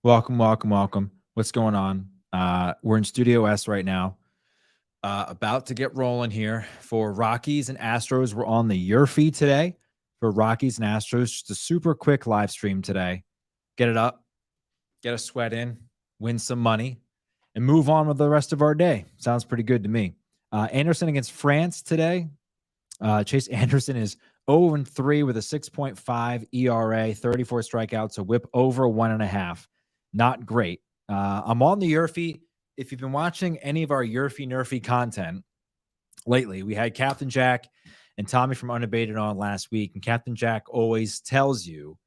Welcome, welcome, welcome. What's going on? We're in Studio S right now. About to get rolling here for Rockies and Astros. We're on the YRFI today for Rockies and Astros. Just a super quick live stream today. Get it up, get a sweat in, win some money, and move on with the rest of our day. Sounds pretty good to me. Anderson against France today. Chase Anderson is 0-3 with a 6.5 ERA, 34 strikeouts, a whip over 1.5. Not great. I'm on the YRFI. If you've been watching any of our YRFI Nerfy content lately, we had Captain Jack and Tommy from Unabated on last week. And Captain Jack always tells you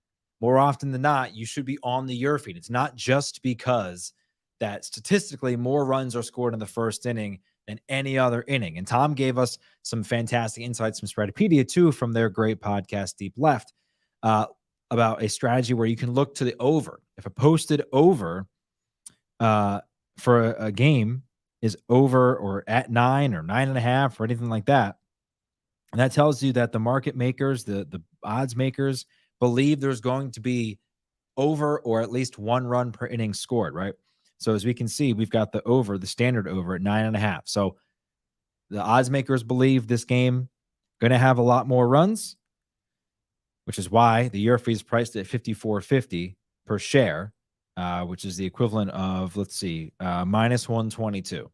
more often than not, you should be on the YRFI. It's not just because that statistically more runs are scored in the first inning than any other inning. And Tom gave us some fantastic insights from Spreadopedia too, from their great podcast, Deep Left, about a strategy where you can look to the over. If a posted over for a game is over or at 9 or 9.5 or anything like that, and that tells you that the market makers, the odds makers, believe there's going to be over or at least 1 run per inning scored, right? So as we can see, we've got the over, the standard over at 9.5. So the odds makers believe this game going to have a lot more runs, which is why the YRFI is priced at $54.50 per share, which is the equivalent of, let's see, minus 122.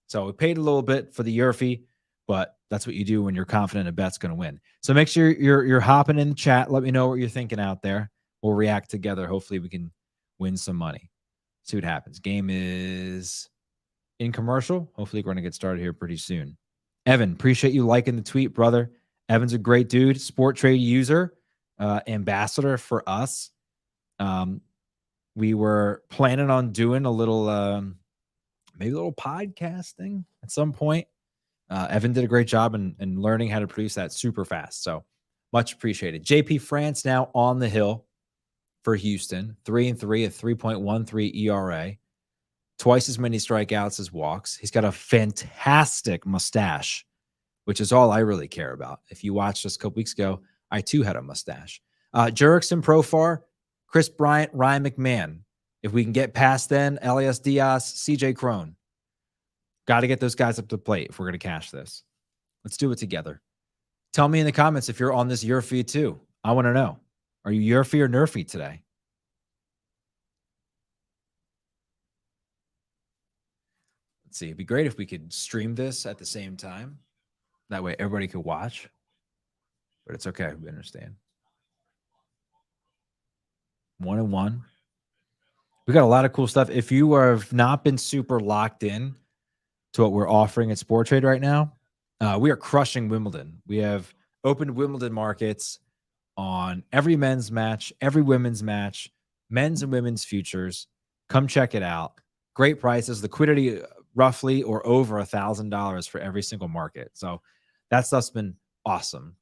So we paid a little bit for the YRFI, but that's what you do when you're confident a bet's going to win. So make sure you're hopping in the chat. Let me know what you're thinking out there. We'll react together. Hopefully we can win some money. See what happens. Game is in commercial. Hopefully we're going to get started here pretty soon. Evan, appreciate you liking the tweet, brother. Evan's a great dude, sport trade user, ambassador for us. We were planning on doing a little, maybe a little podcasting at some point. Evan did a great job in learning how to produce that super fast. So much appreciated. JP France now on the hill for Houston, 3-3 at 3.13 ERA, twice as many strikeouts as walks. He's got a fantastic mustache, which is all I really care about. If you watched us a couple weeks ago, I too had a mustache. Jurickson, Profar, Chris Bryant, Ryan McMahon. If we can get past then, Elias Diaz, CJ Crone. Got to get those guys up to the plate if we're going to cash this. Let's do it together. Tell me in the comments if you're on this YRFI too. I want to know. Are you YRFI or Nerfy today? Let's see. It'd be great if we could stream this at the same time. That way everybody could watch. But it's okay. We understand. 1-1. We got a lot of cool stuff. If you have not been super locked in to what we're offering at Sport Trade right now, we are crushing Wimbledon. We have opened Wimbledon markets on every men's match, every women's match, men's and women's futures. Come check it out. Great prices, liquidity roughly or over $1,000 for every single market. So that stuff's been awesome.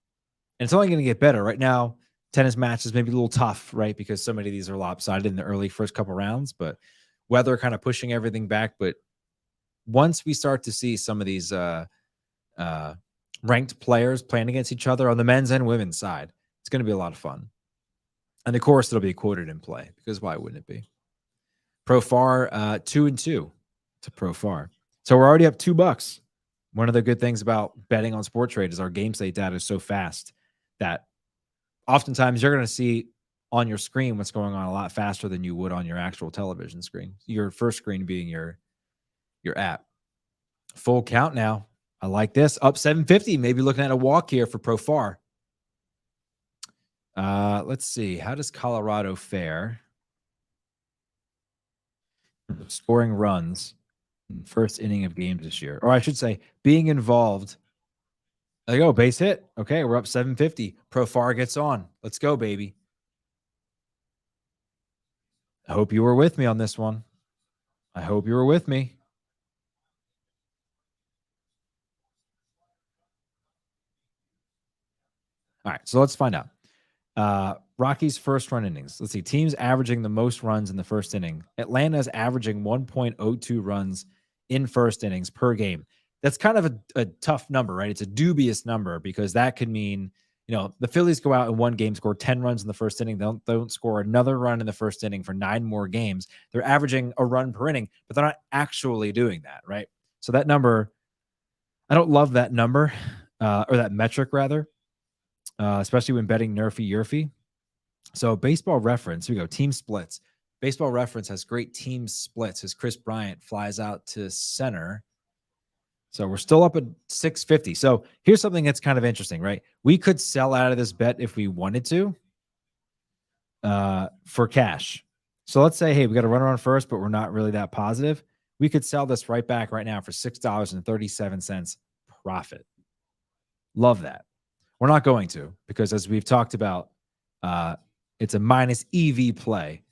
And it's only going to get better. Right now, tennis matches may be a little tough, right? Because so many of these are lopsided in the early first couple rounds, but weather kind of pushing everything back. But once we start to see some of these ranked players playing against each other on the men's and women's side, it's going to be a lot of fun. And of course, it'll be quoted in play because why wouldn't it be? Profar 2-2 to Profar. So we're already up $2. One of the good things about betting on Sport Trade is our game state data is so fast that oftentimes you're going to see on your screen what's going on a lot faster than you would on your actual television screen. Your first screen being your app. Full count now. I like this. Up 750. Maybe looking at a walk here for Profar. Let's see. How does Colorado fare? Scoring runs in first inning of games this year. Or I should say, being involved. There you go. Base hit. Okay, we're up 750. Profar gets on. Let's go, baby. I hope you were with me on this one. I hope you were with me. All right, so let's find out. Rockies' first run innings. Let's see. Teams averaging the most runs in the first inning. Atlanta's averaging 1.02 runs in first innings per game. That's kind of a tough number, right? It's a dubious number because that could mean The Phillies go out in one game, score 10 runs in the first inning. They don't score another run in the first inning for 9 more games. They're averaging a run per inning, but they're not actually doing that, right? So that number, I don't love that number, or that metric rather, especially when betting YRFI. So Baseball Reference, here we go, team splits. Baseball Reference has great team splits as Chris Bryant flies out to center. So we're still up at 650. So here's something that's kind of interesting, right? We could sell out of this bet if we wanted to for cash. So let's say, hey, we got to run on first, but we're not really that positive. We could sell this right back right now for $6.37 profit. Love that. We're not going to, because as we've talked about, it's a minus EV play.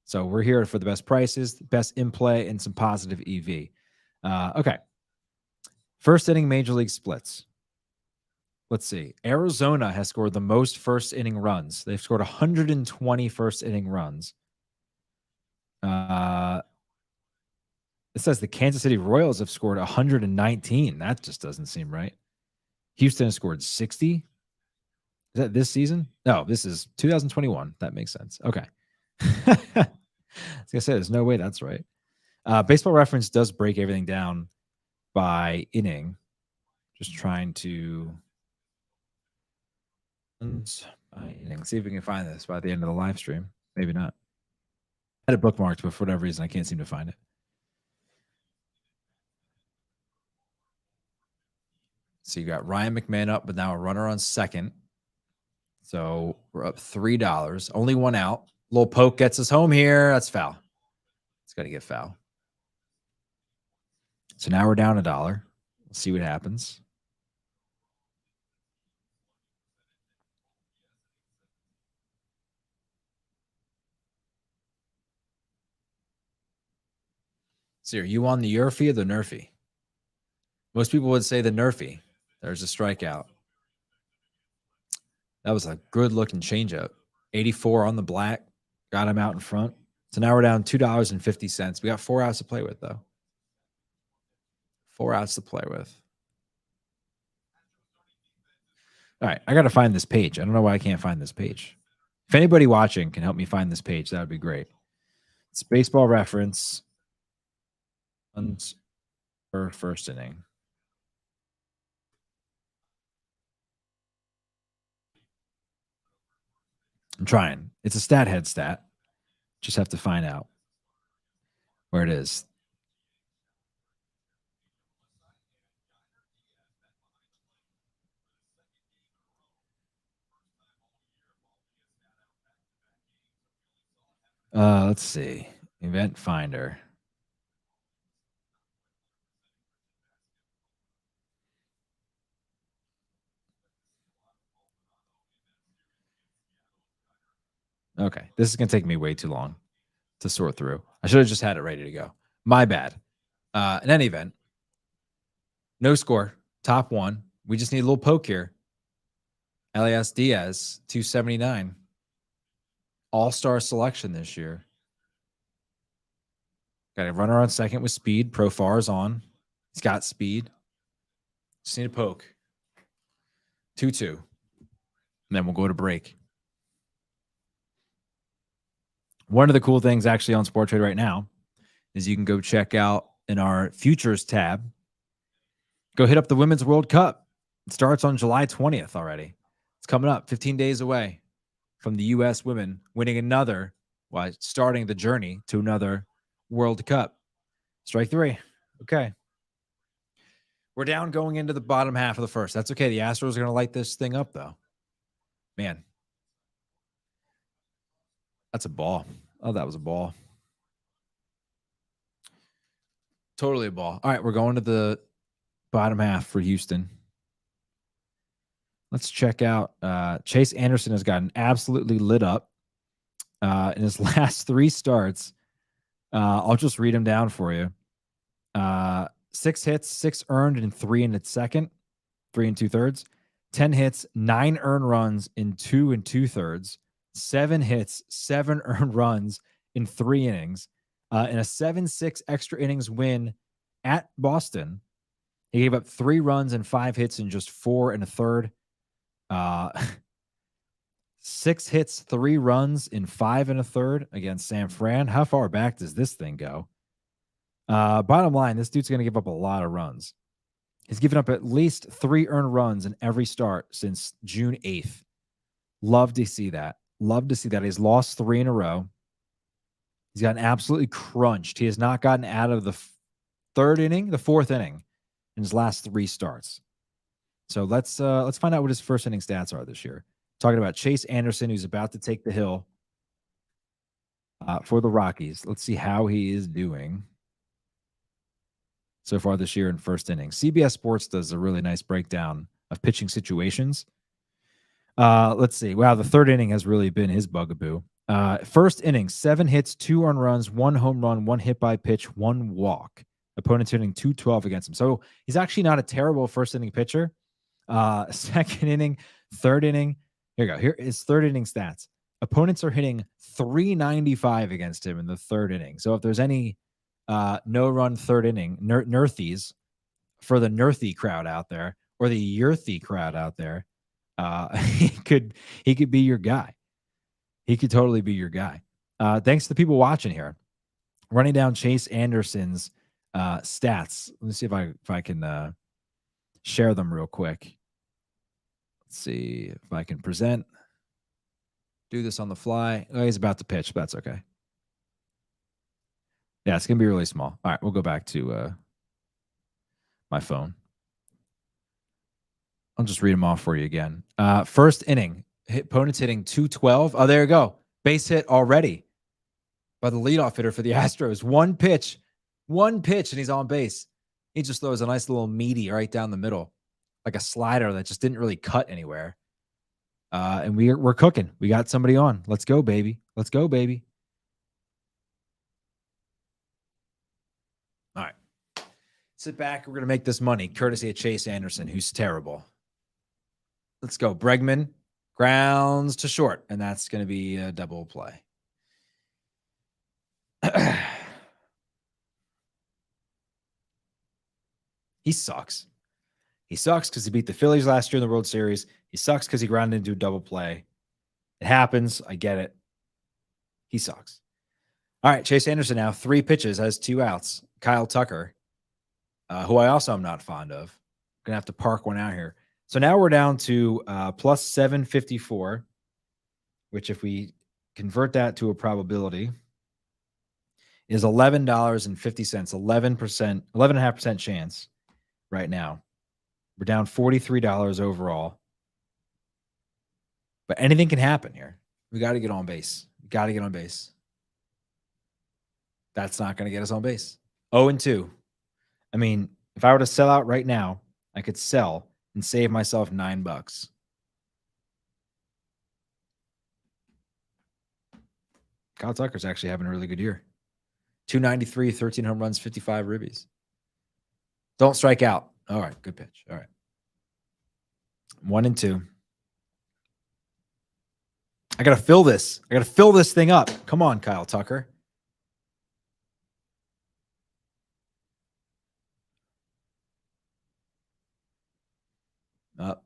So we're here for the best prices, best in play, and some positive EV. Okay. First inning major league splits. Let's see. Arizona has scored the most first inning runs. They've scored 120 first inning runs. It says the Kansas City Royals have scored 119. That just doesn't seem right. Houston has scored 60. Is that this season? No, this is 2021. That makes sense. Okay. I was going to say, there's no way that's right. Baseball Reference does break everything down by inning. Just trying to see if we can find this by the end of the live stream. Maybe not. I had it bookmarked, but for whatever reason, I can't seem to find it. So you got Ryan McMahon up, but now a runner on second. So we're up $3. Only one out. Little poke gets us home here. That's foul. It's got to get foul. So now we're down $1. We'll see what happens. So are you on the YRFI or the NRFI? Most people would say the NRFI. There's a strikeout. That was a good-looking changeup. 84 on the black. Got him out in front. So now we're down $2.50. We got 4 outs to play with, though. 4 outs to play with. All right, I got to find this page. I don't know why I can't find this page. If anybody watching can help me find this page, that would be great. It's Baseball Reference. For first inning. I'm trying. It's a stat head stat. Just have to find out where it is. Let's see. Event finder. Okay. This is going to take me way too long to sort through. I should have just had it ready to go. My bad. In any event, no score. Top one. We just need a little poke here. Elias Diaz, 279. All-star selection this year. Got a runner on second with speed. Profar's on. He's got speed. Just need a poke. 2-2. And then we'll go to break. One of the cool things actually on Sport Trade right now is you can go check out in our futures tab. Go hit up the Women's World Cup. It starts on July 20th already. It's coming up, 15 days away from the U.S. women winning starting the journey to another World Cup. Strike 3. Okay. We're down going into the bottom half of the first. That's okay. The Astros are going to light this thing up, though. Man. That's a ball. Oh, that was a ball. Totally a ball. All right, we're going to the bottom half for Houston. Let's check out. Chase Anderson has gotten absolutely lit up in his last 3 starts. I'll just read them down for you. 6 hits, 6 earned, and 3 in its second, 3 2/3. 10 hits, 9 earned runs in 2 2/3. 7 hits, 7 earned runs in 3 innings. In a 7-6 extra innings win at Boston, he gave up 3 runs and 5 hits in just 4 1/3. 6 hits, 3 runs in 5 1/3 against San Fran. How far back does this thing go? Bottom line, this dude's going to give up a lot of runs. He's given up at least 3 earned runs in every start since June 8th. Love to see that. Love to see that. He's lost 3 in a row. He's gotten absolutely crunched. He has not gotten out of the 4th inning in his last 3 starts. So let's find out what his first inning stats are this year. Talking about Chase Anderson, who's about to take the hill for the Rockies. Let's see how he is doing so far this year in first inning. CBS Sports does a really nice breakdown of pitching situations. Let's see. Wow, the 3rd inning has really been his bugaboo. First inning, 7 hits, 2 earned runs, 1 home run, 1 hit by pitch, 1 walk. Opponents hitting .212 against him. So he's actually not a terrible first inning pitcher. Second inning, 3rd inning. Here you go. Here is 3rd inning stats. Opponents are hitting .395 against him in the 3rd inning. So if there's any no-run 3rd inning, Nerthies for the Nerthy crowd out there, or the Yerthy crowd out there, he could be your guy. He could totally be your guy. Thanks to the people watching here. Running down Chase Anderson's stats. Let me see if I can share them real quick. Let's see if I can present. Do this on the fly. Oh, he's about to pitch, but that's okay. Yeah, it's going to be really small. All right, we'll go back to my phone. I'll just read them off for you again. First inning, opponents hitting .212. Oh, there you go. Base hit already by the leadoff hitter for the Astros. One pitch, and he's on base. He just throws a nice little meaty right down the middle, like a slider that just didn't really cut anywhere. And we're cooking. We got somebody on. Let's go, baby. Let's go, baby. All right. Sit back. We're going to make this money, courtesy of Chase Anderson, who's terrible. Let's go. Bregman grounds to short, and that's going to be a double play. He sucks. He sucks because he beat the Phillies last year in the World Series. He sucks because he grounded into a double play. It happens. I get it. He sucks. All right, Chase Anderson now 3 pitches, has 2 outs. Kyle Tucker, who I also am not fond of. Going to have to park one out here. So now we're down to plus 754, which if we convert that to a probability is $11.50, 11%, 11.5% chance right now. We're down $43 overall. But anything can happen here. We got to get on base. We got to get on base. That's not going to get us on base. 0-2. I mean, if I were to sell out right now, I could sell and save myself $9. Kyle Tucker's actually having a really good year. 293, 13 home runs, 55 ribbies. Don't strike out. All right, good pitch. All right. 1-2. I got to fill this. I got to fill this thing up. Come on, Kyle Tucker.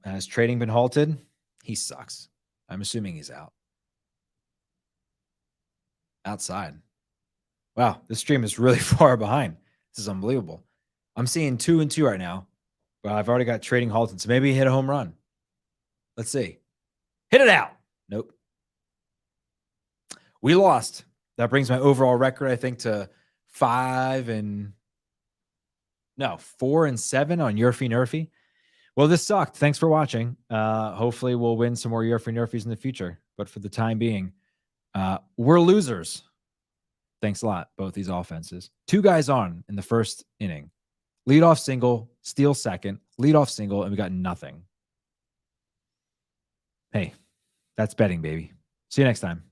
Has trading been halted? He sucks. I'm assuming he's out. Outside. Wow, this stream is really far behind. This is unbelievable. I'm seeing 2-2 right now. Well, I've already got trading halted, so maybe he hit a home run. Let's see. Hit it out. Nope. We lost. That brings my overall record, I think, to 4-7 on YRFI Nerfy. Well, this sucked. Thanks for watching. Hopefully we'll win some more YRFI Nerfies in the future. But for the time being, we're losers. Thanks a lot, both these offenses. 2 guys on in the first inning. Leadoff single, steal second, leadoff single, and we got nothing. Hey, that's betting, baby. See you next time.